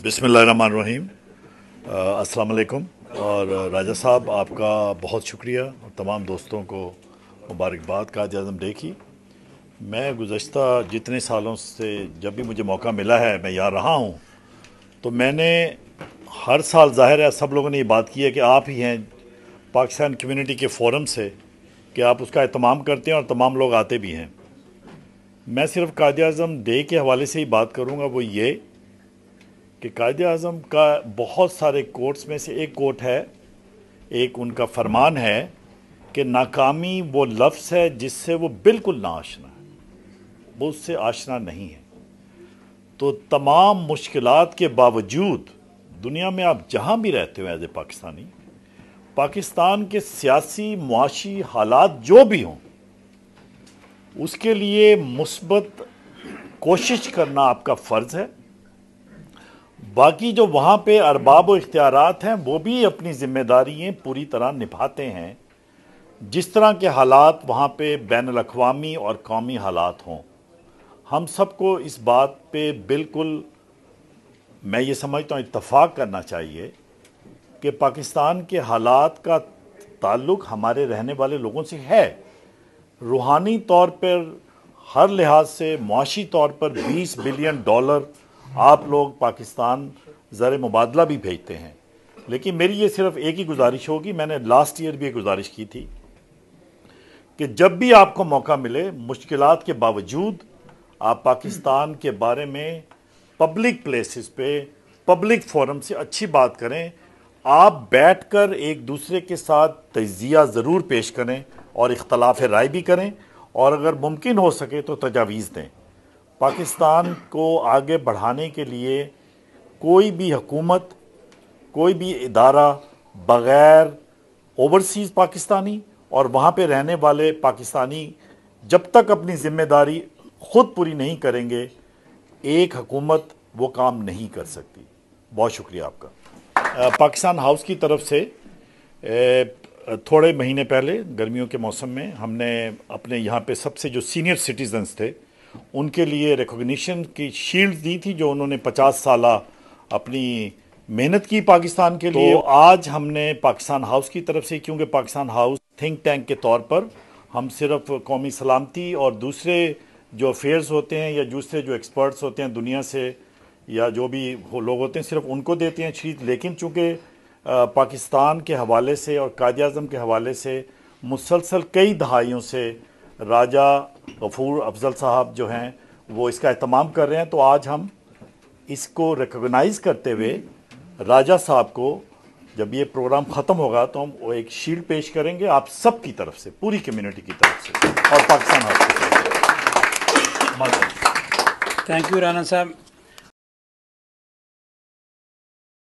बिस्मिल्लाहिर्रहमानिर्रहीम। अस्सलाम वालेकुम। और राजा साहब, आपका बहुत शुक्रिया और तमाम दोस्तों को मुबारकबाद कायद-ए-आज़म डे की। मैं गुज़श्ता जितने सालों से जब भी मुझे मौका मिला है मैं यहाँ रहा हूँ, तो मैंने हर साल, ज़ाहिर है सब लोगों ने ये बात की है कि आप ही हैं पाकिस्तान कम्युनिटी के फ़ोरम से कि आप उसका एहतमाम करते हैं और तमाम लोग आते भी हैं। मैं सिर्फ कायद-ए-आज़म डे के हवाले से ही बात करूँगा, वो ये कि कायद-ए-आज़म का बहुत सारे कोट्स में से एक कोट है, एक उनका फरमान है कि नाकामी वो लफ्ज़ है जिससे वो बिल्कुल ना आशना है, वो उससे आशना नहीं है। तो तमाम मुश्किलात के बावजूद दुनिया में आप जहाँ भी रहते हो एज ए पाकिस्तानी, पाकिस्तान के सियासी मुआशी हालात जो भी हों, उसके लिए मुस्बत कोशिश करना आपका फ़र्ज़ है। बाकी जो वहाँ पे अरबाब व इख्तियारात हैं वो भी अपनी ज़िम्मेदारियाँ पूरी तरह निभाते हैं, जिस तरह के हालात वहाँ पे बैनुल अक़वामी और कौमी हालात हों। हम सबको इस बात पे बिल्कुल, मैं ये समझता हूँ, इत्तफ़ाक़ करना चाहिए कि पाकिस्तान के हालात का ताल्लुक़ हमारे रहने वाले लोगों से है। रूहानी तौर पर, हर लिहाज से, मुआशी तौर पर $20 बिलियन आप लोग पाकिस्तान ज़र मुबादला भी भेजते हैं। लेकिन मेरी ये सिर्फ एक ही गुजारिश होगी, मैंने लास्ट ईयर भी एक गुजारिश की थी कि जब भी आपको मौका मिले, मुश्किलात के बावजूद आप पाकिस्तान के बारे में पब्लिक प्लेसेस पे, पब्लिक फोरम से अच्छी बात करें। आप बैठकर एक दूसरे के साथ तजिया ज़रूर पेश करें और इख्तलाफ राय भी करें, और अगर मुमकिन हो सके तो तजावीज़ दें। पाकिस्तान को आगे बढ़ाने के लिए कोई भी हुकूमत, कोई भी इदारा बग़ैर ओवरसीज़ पाकिस्तानी और वहाँ पे रहने वाले पाकिस्तानी जब तक अपनी ज़िम्मेदारी ख़ुद पूरी नहीं करेंगे, एक हुकूमत वो काम नहीं कर सकती। बहुत शुक्रिया आपका। पाकिस्तान हाउस की तरफ से थोड़े महीने पहले गर्मियों के मौसम में हमने अपने यहाँ पे सबसे जो सीनियर सिटीज़न्स थे उनके लिए रिकॉग्निशन की शील्ड दी थी, जो उन्होंने 50 साल अपनी मेहनत की पाकिस्तान के लिए। तो आज हमने पाकिस्तान हाउस की तरफ से, क्योंकि पाकिस्तान हाउस थिंक टैंक के तौर पर हम सिर्फ कौमी सलामती और दूसरे जो अफेयर्स होते हैं या दूसरे जो एक्सपर्ट्स होते हैं दुनिया से, या जो भी लोग होते हैं, सिर्फ उनको देते हैं शील्ड। लेकिन चूँकि पाकिस्तान के हवाले से और कायद-ए-आज़म के हवाले से मुसलसल कई दहाइयों से राजा गफूर अफजल साहब जो हैं वो इसका एहतमाम कर रहे हैं, तो आज हम इसको रिकॉग्नाइज़ करते हुए राजा साहब को, जब ये प्रोग्राम ख़त्म होगा तो हम वो एक शील्ड पेश करेंगे आप सब की तरफ से, पूरी कम्युनिटी की तरफ से और पाकिस्तान हाउस की तरफ से। थैंक यू राना साहब।